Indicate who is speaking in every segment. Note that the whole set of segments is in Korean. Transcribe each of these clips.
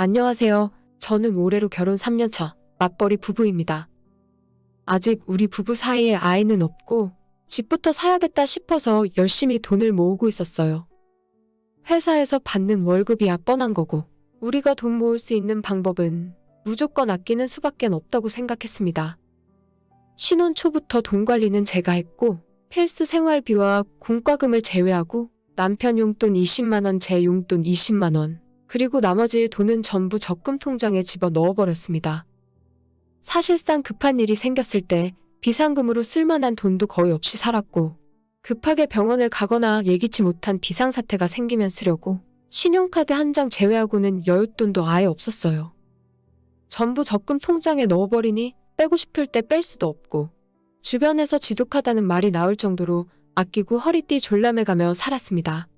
Speaker 1: 안녕하세요. 저는 올해로 결혼 3년차 맞벌이 부부입니다. 아직 우리 부부 사이에 아이는 없고 집부터 사야겠다 싶어서 열심히 돈을 모으고 있었어요. 회사에서 받는 월급이야 뻔한 거고 우리가 돈 모을 수 있는 방법은 무조건 아끼는 수밖엔 없다고 생각했습니다. 신혼 초부터 돈 관리는 제가 했고 필수 생활비와 공과금을 제외하고 남편 용돈 20만 원, 제 용돈 20만 원, 그리고 나머지 돈은 전부 적금 통장에 집어 넣어버렸습니다. 사실상 급한 일이 생겼을 때 비상금으로 쓸만한 돈도 거의 없이 살았고 급하게 병원을 가거나 예기치 못한 비상사태가 생기면 쓰려고 신용카드 한 장 제외하고는 여윳돈도 아예 없었어요. 전부 적금 통장에 넣어버리니 빼고 싶을 때 뺄 수도 없고 주변에서 지독하다는 말이 나올 정도로 아끼고 허리띠 졸라매가며 살았습니다.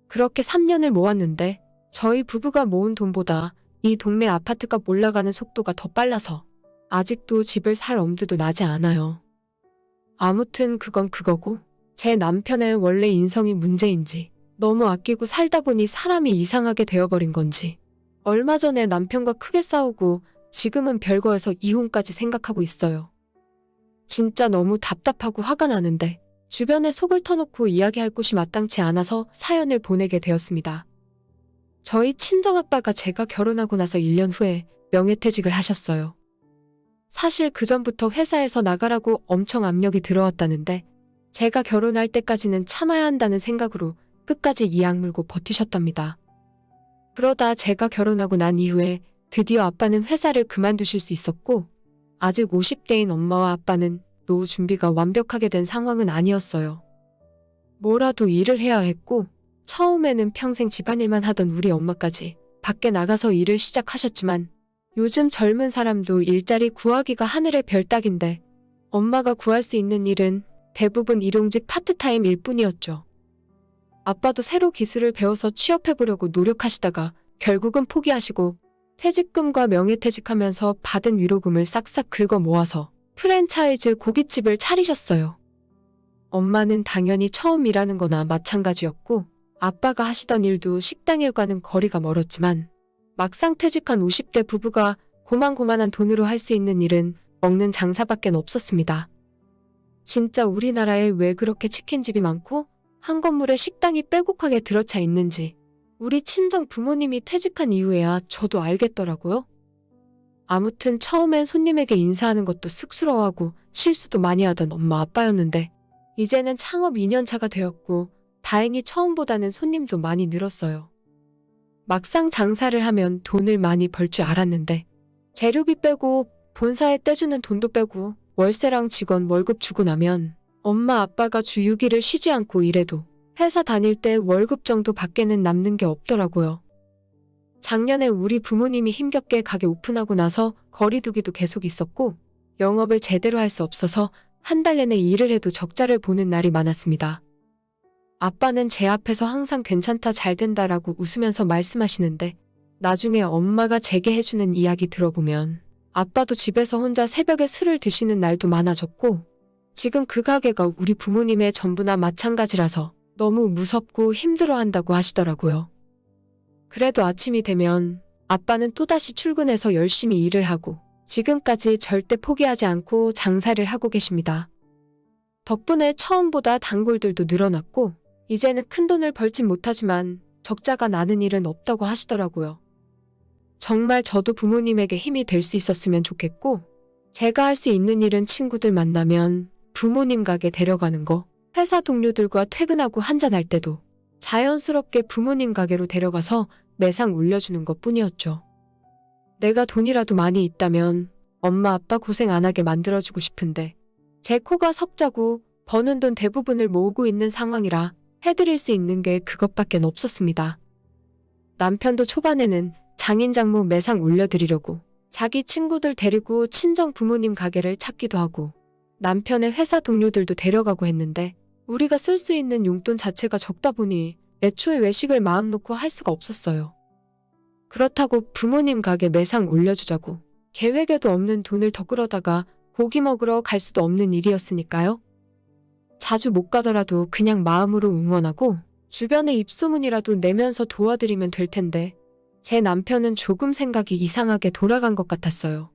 Speaker 1: 그렇게 3년을 모았는데 저희 부부가 모은 돈보다 이 동네 아파트값 올라가는 속도가 더 빨라서 아직도 집을 살 엄두도 나지 않아요. 아무튼 그건 그거고 제 남편의 원래 인성이 문제인지 너무 아끼고 살다 보니 사람이 이상하게 되어버린 건지 얼마 전에 남편과 크게 싸우고 지금은 별거여서 이혼까지 생각하고 있어요. 진짜 너무 답답하고 화가 나는데 주변에 속을 터놓고 이야기할 곳이 마땅치 않아서 사연을 보내게 되었습니다. 저희 친정아빠가 제가 결혼하고 나서 1년 후에 명예퇴직을 하셨어요. 사실 그전부터 회사에서 나가라고 엄청 압력이 들어왔다는데 제가 결혼할 때까지는 참아야 한다는 생각으로 끝까지 이 악물고 버티셨답니다. 그러다 제가 결혼하고 난 이후에 드디어 아빠는 회사를 그만두실 수 있었고 아직 50대인 엄마와 아빠는 노후 준비가 완벽하게 된 상황은 아니었어요. 뭐라도 일을 해야 했고 처음에는 평생 집안일만 하던 우리 엄마까지 밖에 나가서 일을 시작하셨지만 요즘 젊은 사람도 일자리 구하기가 하늘의 별 따기인데 엄마가 구할 수 있는 일은 대부분 일용직 파트타임 일 뿐이었죠. 아빠도 새로 기술을 배워서 취업해보려고 노력하시다가 결국은 포기하시고 퇴직금과 명예퇴직하면서 받은 위로금을 싹싹 긁어 모아서 프랜차이즈 고깃집을 차리셨어요. 엄마는 당연히 처음 일하는 거나 마찬가지였고 아빠가 하시던 일도 식당 일과는 거리가 멀었지만 막상 퇴직한 50대 부부가 고만고만한 돈으로 할 수 있는 일은 먹는 장사밖엔 없었습니다. 진짜 우리나라에 왜 그렇게 치킨집이 많고 한 건물에 식당이 빼곡하게 들어차 있는지 우리 친정 부모님이 퇴직한 이후에야 저도 알겠더라고요. 아무튼 처음엔 손님에게 인사하는 것도 쑥스러워하고 실수도 많이 하던 엄마 아빠였는데 이제는 창업 2년차가 되었고 다행히 처음보다는 손님도 많이 늘었어요. 막상 장사를 하면 돈을 많이 벌 줄 알았는데 재료비 빼고 본사에 떼주는 돈도 빼고 월세랑 직원 월급 주고 나면 엄마 아빠가 주 6일을 쉬지 않고 일해도 회사 다닐 때 월급 정도 밖에는 남는 게 없더라고요. 작년에 우리 부모님이 힘겹게 가게 오픈하고 나서 거리두기도 계속 있었고 영업을 제대로 할 수 없어서 한 달 내내 일을 해도 적자를 보는 날이 많았습니다. 아빠는 제 앞에서 항상 괜찮다 잘 된다라고 웃으면서 말씀하시는데 나중에 엄마가 제게 해주는 이야기 들어보면 아빠도 집에서 혼자 새벽에 술을 드시는 날도 많아졌고 지금 그 가게가 우리 부모님의 전부나 마찬가지라서 너무 무섭고 힘들어한다고 하시더라고요. 그래도 아침이 되면 아빠는 또다시 출근해서 열심히 일을 하고 지금까지 절대 포기하지 않고 장사를 하고 계십니다. 덕분에 처음보다 단골들도 늘어났고 이제는 큰돈을 벌진 못하지만 적자가 나는 일은 없다고 하시더라고요. 정말 저도 부모님에게 힘이 될 수 있었으면 좋겠고 제가 할 수 있는 일은 친구들 만나면 부모님 가게 데려가는 거, 회사 동료들과 퇴근하고 한잔할 때도 자연스럽게 부모님 가게로 데려가서 매상 올려주는 것 뿐이었죠. 내가 돈이라도 많이 있다면 엄마 아빠 고생 안 하게 만들어주고 싶은데 제 코가 석자고 버는 돈 대부분을 모으고 있는 상황이라 해드릴 수 있는 게 그것밖엔 없었습니다. 남편도 초반에는 장인 장모 매상 올려드리려고 자기 친구들 데리고 친정 부모님 가게를 찾기도 하고 남편의 회사 동료들도 데려가고 했는데 우리가 쓸 수 있는 용돈 자체가 적다 보니 애초에 외식을 마음 놓고 할 수가 없었어요. 그렇다고 부모님 가게 매상 올려주자고 계획에도 없는 돈을 더 끌어다가 고기 먹으러 갈 수도 없는 일이었으니까요. 자주 못 가더라도 그냥 마음으로 응원하고 주변에 입소문이라도 내면서 도와드리면 될 텐데 제 남편은 조금 생각이 이상하게 돌아간 것 같았어요.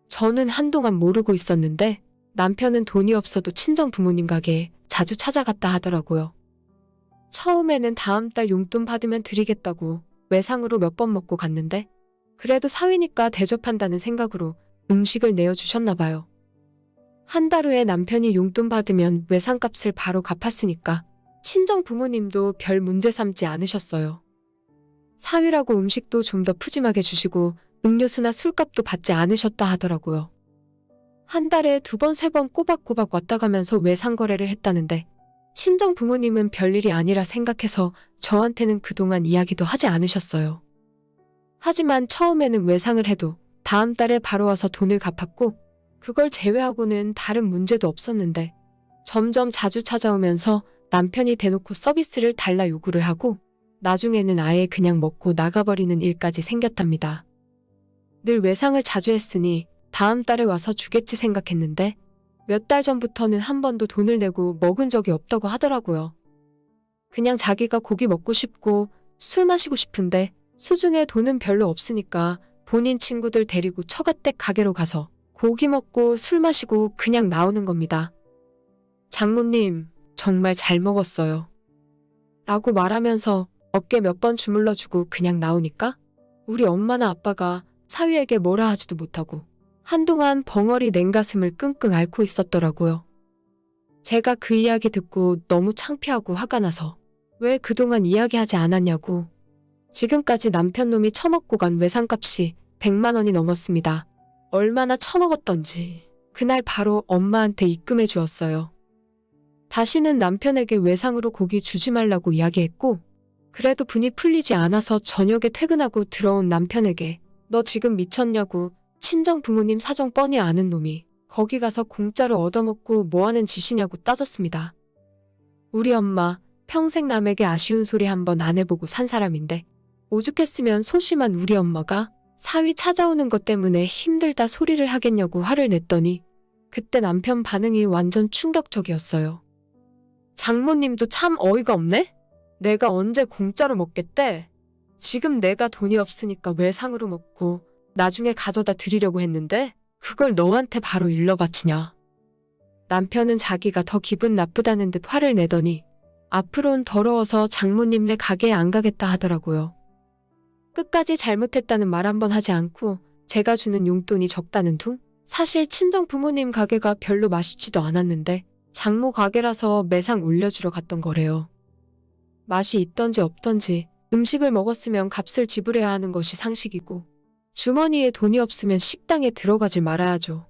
Speaker 1: 저는 한동안 모르고 있었는데 남편은 돈이 없어도 친정 부모님 가게에 자주 찾아갔다 하더라고요. 처음에는 다음 달 용돈 받으면 드리겠다고 외상으로 몇 번 먹고 갔는데 그래도 사위니까 대접한다는 생각으로 음식을 내어주셨나 봐요. 한 달 후에 남편이 용돈 받으면 외상값을 바로 갚았으니까 친정 부모님도 별 문제 삼지 않으셨어요. 사위라고 음식도 좀 더 푸짐하게 주시고 음료수나 술값도 받지 않으셨다 하더라고요. 한 달에 2번, 3번 꼬박꼬박 왔다 가면서 외상거래를 했다는데 친정 부모님은 별일이 아니라 생각해서 저한테는 그동안 이야기도 하지 않으셨어요. 하지만 처음에는 외상을 해도 다음 달에 바로 와서 돈을 갚았고 그걸 제외하고는 다른 문제도 없었는데 점점 자주 찾아오면서 남편이 대놓고 서비스를 달라 요구를 하고 나중에는 아예 그냥 먹고 나가버리는 일까지 생겼답니다. 늘 외상을 자주 했으니 다음 달에 와서 주겠지 생각했는데 몇 달 전부터는 한 번도 돈을 내고 먹은 적이 없다고 하더라고요. 그냥 자기가 고기 먹고 싶고 술 마시고 싶은데 수중에 돈은 별로 없으니까 본인 친구들 데리고 처가댁 가게로 가서 고기 먹고 술 마시고 그냥 나오는 겁니다. 장모님, 정말 잘 먹었어요. 라고 말하면서 어깨 몇 번 주물러주고 그냥 나오니까 우리 엄마나 아빠가 사위에게 뭐라 하지도 못하고 한동안 벙어리 냉가슴을 끙끙 앓고 있었더라고요. 제가 그 이야기 듣고 너무 창피하고 화가 나서 왜 그동안 이야기하지 않았냐고. 지금까지 남편 놈이 처먹고 간 외상값이 100만 원이 넘었습니다. 얼마나 처먹었던지 그날 바로 엄마한테 입금해 주었어요. 다시는 남편에게 외상으로 고기 주지 말라고 이야기했고 그래도 분이 풀리지 않아서 저녁에 퇴근하고 들어온 남편에게 너 지금 미쳤냐고 친정 부모님 사정 뻔히 아는 놈이 거기 가서 공짜로 얻어먹고 뭐하는 짓이냐고 따졌습니다. 우리 엄마 평생 남에게 아쉬운 소리 한번 안 해보고 산 사람인데 오죽했으면 소심한 우리 엄마가 사위 찾아오는 것 때문에 힘들다 소리를 하겠냐고 화를 냈더니 그때 남편 반응이 완전 충격적이었어요. 장모님도 참 어이가 없네? 내가 언제 공짜로 먹겠대? 지금 내가 돈이 없으니까 외상으로 먹고 나중에 가져다 드리려고 했는데 그걸 너한테 바로 일러 바치냐. 남편은 자기가 더 기분 나쁘다는 듯 화를 내더니 앞으로는 더러워서 장모님네 가게에 안 가겠다 하더라고요. 끝까지 잘못했다는 말 한 번 하지 않고 제가 주는 용돈이 적다는 둥? 사실 친정 부모님 가게가 별로 맛있지도 않았는데 장모 가게라서 매상 올려주러 갔던 거래요. 맛이 있던지 없던지 음식을 먹었으면 값을 지불해야 하는 것이 상식이고 주머니에 돈이 없으면 식당에 들어가질 말아야죠.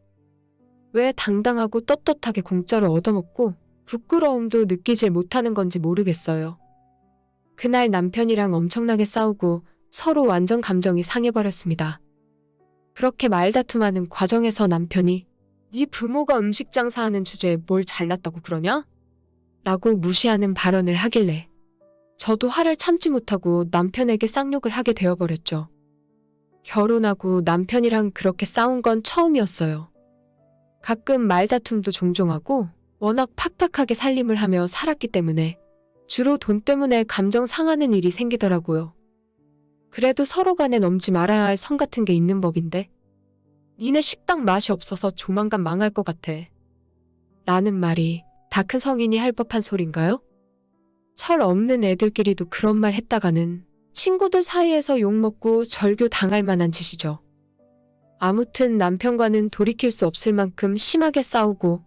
Speaker 1: 왜 당당하고 떳떳하게 공짜로 얻어먹고 부끄러움도 느끼질 못하는 건지 모르겠어요. 그날 남편이랑 엄청나게 싸우고 서로 완전 감정이 상해버렸습니다. 그렇게 말다툼하는 과정에서 남편이 네 부모가 음식 장사하는 주제에 뭘 잘났다고 그러냐? 라고 무시하는 발언을 하길래 저도 화를 참지 못하고 남편에게 쌍욕을 하게 되어버렸죠. 결혼하고 남편이랑 그렇게 싸운 건 처음이었어요. 가끔 말다툼도 종종 하고 워낙 팍팍하게 살림을 하며 살았기 때문에 주로 돈 때문에 감정 상하는 일이 생기더라고요. 그래도 서로 간에 넘지 말아야 할 선 같은 게 있는 법인데 니네 식당 맛이 없어서 조만간 망할 것 같아. 라는 말이 다 큰 성인이 할 법한 소린가요? 철 없는 애들끼리도 그런 말 했다가는 친구들 사이에서 욕먹고 절교 당할 만한 짓이죠. 아무튼 남편과는 돌이킬 수 없을 만큼 심하게 싸우고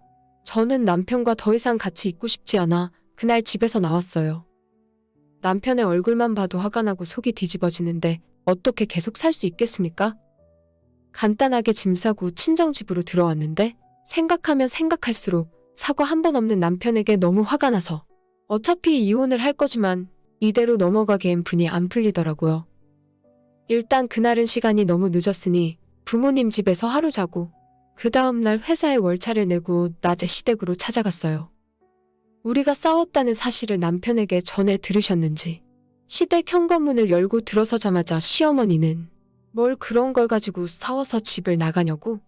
Speaker 1: 저는 남편과 더 이상 같이 있고 싶지 않아 그날 집에서 나왔어요. 남편의 얼굴만 봐도 화가 나고 속이 뒤집어지는데 어떻게 계속 살 수 있겠습니까? 간단하게 짐 싸고 친정집으로 들어왔는데 생각하면 생각할수록 사과 한 번 없는 남편에게 너무 화가 나서 어차피 이혼을 할 거지만 이대로 넘어가기엔 분이 안 풀리더라고요. 일단 그날은 시간이 너무 늦었으니 부모님 집에서 하루 자고 그 다음날 회사에 월차를 내고 낮에 시댁으로 찾아갔어요. 우리가 싸웠다는 사실을 남편에게 전해 들으셨는지 시댁 현관문을 열고 들어서자마자 시어머니는 뭘 그런 걸 가지고 싸워서 집을 나가냐고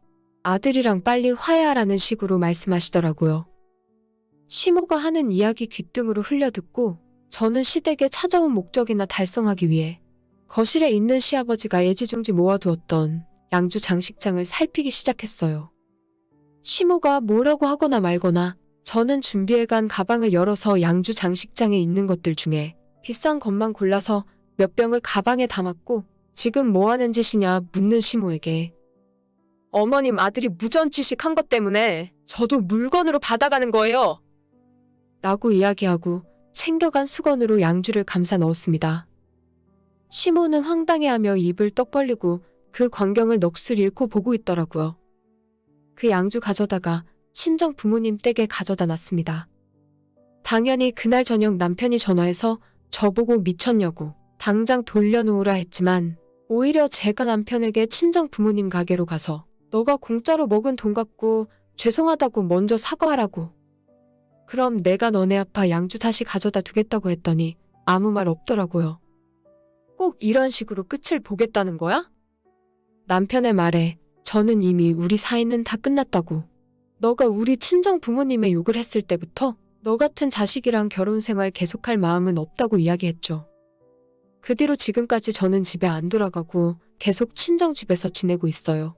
Speaker 1: 아들이랑 빨리 화해하라는 식으로 말씀하시더라고요. 시모가 하는 이야기 귓등으로 흘려듣고 저는 시댁에 찾아온 목적이나 달성하기 위해 거실에 있는 시아버지가 애지중지 모아두었던 양주 장식장을 살피기 시작했어요. 시모가 뭐라고 하거나 말거나 저는 준비해간 가방을 열어서 양주 장식장에 있는 것들 중에 비싼 것만 골라서 몇 병을 가방에 담았고 지금 뭐 하는 짓이냐 묻는 시모에게 어머님 아들이 무전취식한 것 때문에 저도 물건으로 받아가는 거예요. 라고 이야기하고 챙겨간 수건으로 양주를 감싸 넣었습니다. 시모는 황당해하며 입을 떡 벌리고 그 광경을 넋을 잃고 보고 있더라고요. 그 양주 가져다가 친정 부모님 댁에 가져다 놨습니다. 당연히 그날 저녁 남편이 전화해서 저보고 미쳤냐고 당장 돌려놓으라 했지만 오히려 제가 남편에게 친정 부모님 가게로 가서 너가 공짜로 먹은 돈 갖고 죄송하다고 먼저 사과하라고. 그럼 내가 너네 아빠 양주 다시 가져다 두겠다고 했더니 아무 말 없더라고요. 꼭 이런 식으로 끝을 보겠다는 거야? 남편의 말에 저는 이미 우리 사이는 다 끝났다고. 너가 우리 친정 부모님의 욕을 했을 때부터 너 같은 자식이랑 결혼 생활 계속할 마음은 없다고 이야기했죠. 그 뒤로 지금까지 저는 집에 안 돌아가고 계속 친정 집에서 지내고 있어요.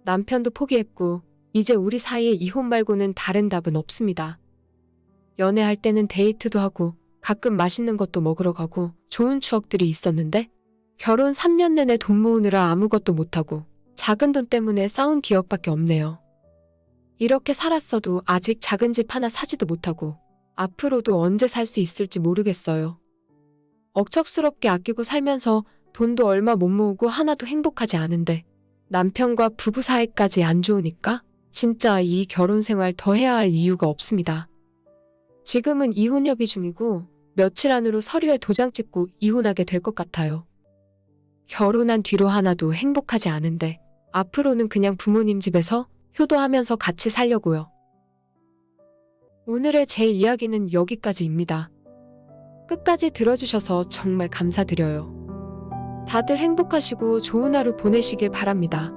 Speaker 1: 남편도 포기했고 이제 우리 사이에 이혼 말고는 다른 답은 없습니다. 연애할 때는 데이트도 하고 가끔 맛있는 것도 먹으러 가고 좋은 추억들이 있었는데 결혼 3년 내내 돈 모으느라 아무것도 못하고 작은 돈 때문에 싸운 기억밖에 없네요. 이렇게 살았어도 아직 작은 집 하나 사지도 못하고 앞으로도 언제 살 수 있을지 모르겠어요. 억척스럽게 아끼고 살면서 돈도 얼마 못 모으고 하나도 행복하지 않은데 남편과 부부 사이까지 안 좋으니까 진짜 이 결혼 생활 더 해야 할 이유가 없습니다. 지금은 이혼 협의 중이고 며칠 안으로 서류에 도장 찍고 이혼하게 될 것 같아요. 결혼한 뒤로 하나도 행복하지 않은데 앞으로는 그냥 부모님 집에서 효도하면서 같이 살려고요. 오늘의 제 이야기는 여기까지입니다. 끝까지 들어주셔서 정말 감사드려요. 다들 행복하시고 좋은 하루 보내시길 바랍니다.